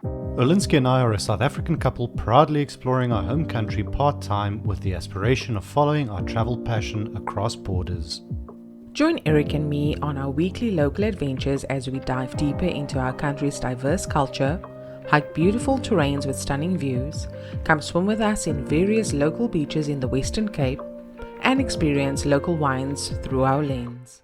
Olinski and I are a South African couple proudly exploring our home country part-time with the aspiration of following our travel passion across borders. Join Eric and me on our weekly local adventures as we dive deeper into our country's diverse culture, hike beautiful terrains with stunning views, come swim with us in various local beaches in the Western Cape, and experience local wines through our lens.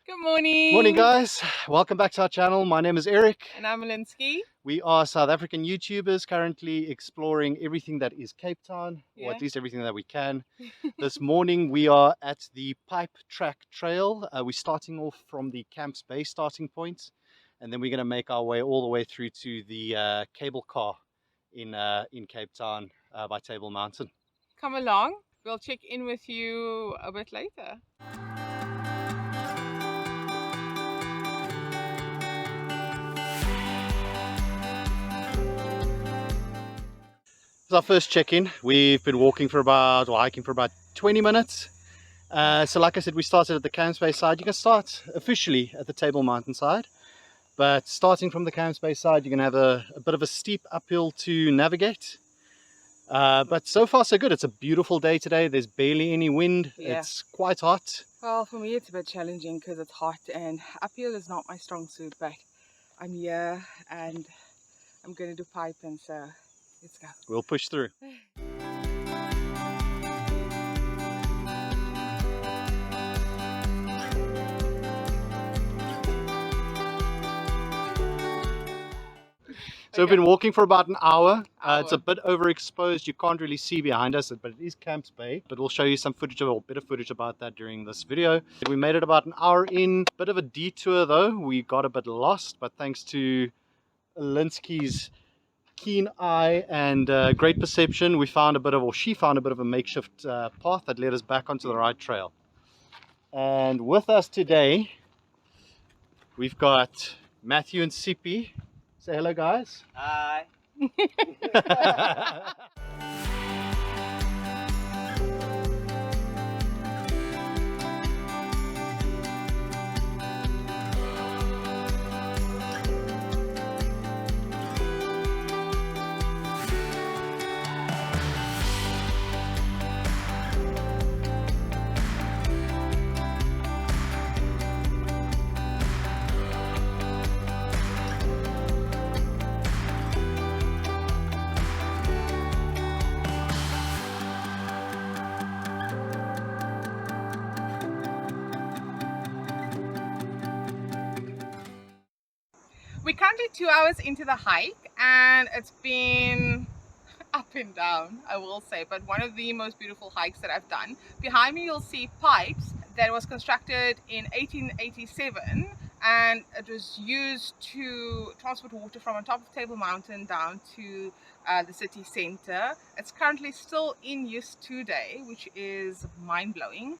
Good morning. Morning guys, welcome back to our channel. My name is Eric. And I'm Olinski. We are South African YouTubers currently exploring everything that is Cape Town, or at least everything that we can. This morning we are at the Pipe Track Trail. We're starting off from the Camps Bay starting point, and then we're going to make our way all the way through to the cable car in Cape Town by Table Mountain. Come along, we'll check in with you a bit later. This is our first check-in. We've been hiking for about 20 minutes. So like I said, we started at the Camps Bay side. You can start officially at the Table Mountain side, but starting from the Camps Bay side, you're going to have a bit of a steep uphill to navigate. But so far so good. It's a beautiful day today. There's barely any wind. It's quite hot. Well, for me it's a bit challenging because it's hot and uphill is not my strong suit, but I'm here and I'm going to do pipe, and so let's go. We'll push through. So we've been walking for about an hour. It's a bit overexposed. You can't really see behind us, but it is Camps Bay. But we'll show you some footage, or a bit of footage about that during this video. We made it about an hour in. Bit of a detour though. We got a bit lost, but thanks to Olinski's keen eye and great perception, she found a bit of a makeshift path that led us back onto the right trail. And with us today, we've got Matthew and Sippy. Say hello, guys. Hi. We're currently 2 hours into the hike and it's been up and down, I will say, but one of the most beautiful hikes that I've done. Behind me you'll see pipes that was constructed in 1887 and it was used to transport water from on top of Table Mountain down to the city center. It's currently still in use today, which is mind-blowing.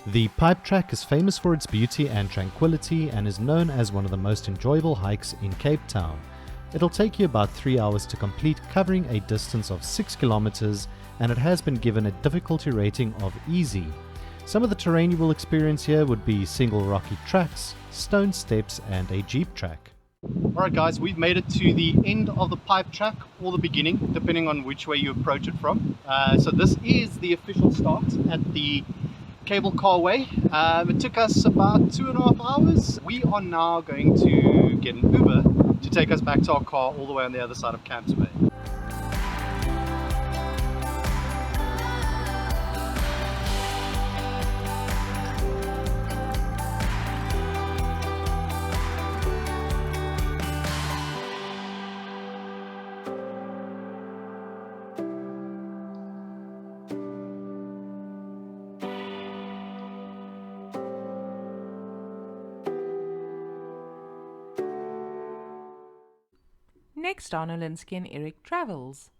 The Pipe Track is famous for its beauty and tranquility and is known as one of the most enjoyable hikes in Cape Town. It'll take you about 3 hours to complete, covering a distance of 6 kilometers, and it has been given a difficulty rating of easy. Some of the terrain you will experience here would be single rocky tracks, stone steps, and a jeep track. Alright guys, we've made it to the end of the Pipe Track, or the beginning, depending on which way you approach it from. So this is the official start at the cable car way. It took us about 2.5 hours. We are now going to get an Uber to take us back to our car all the way on the other side of Camps Bay. Next on Olinski and Eric Travels.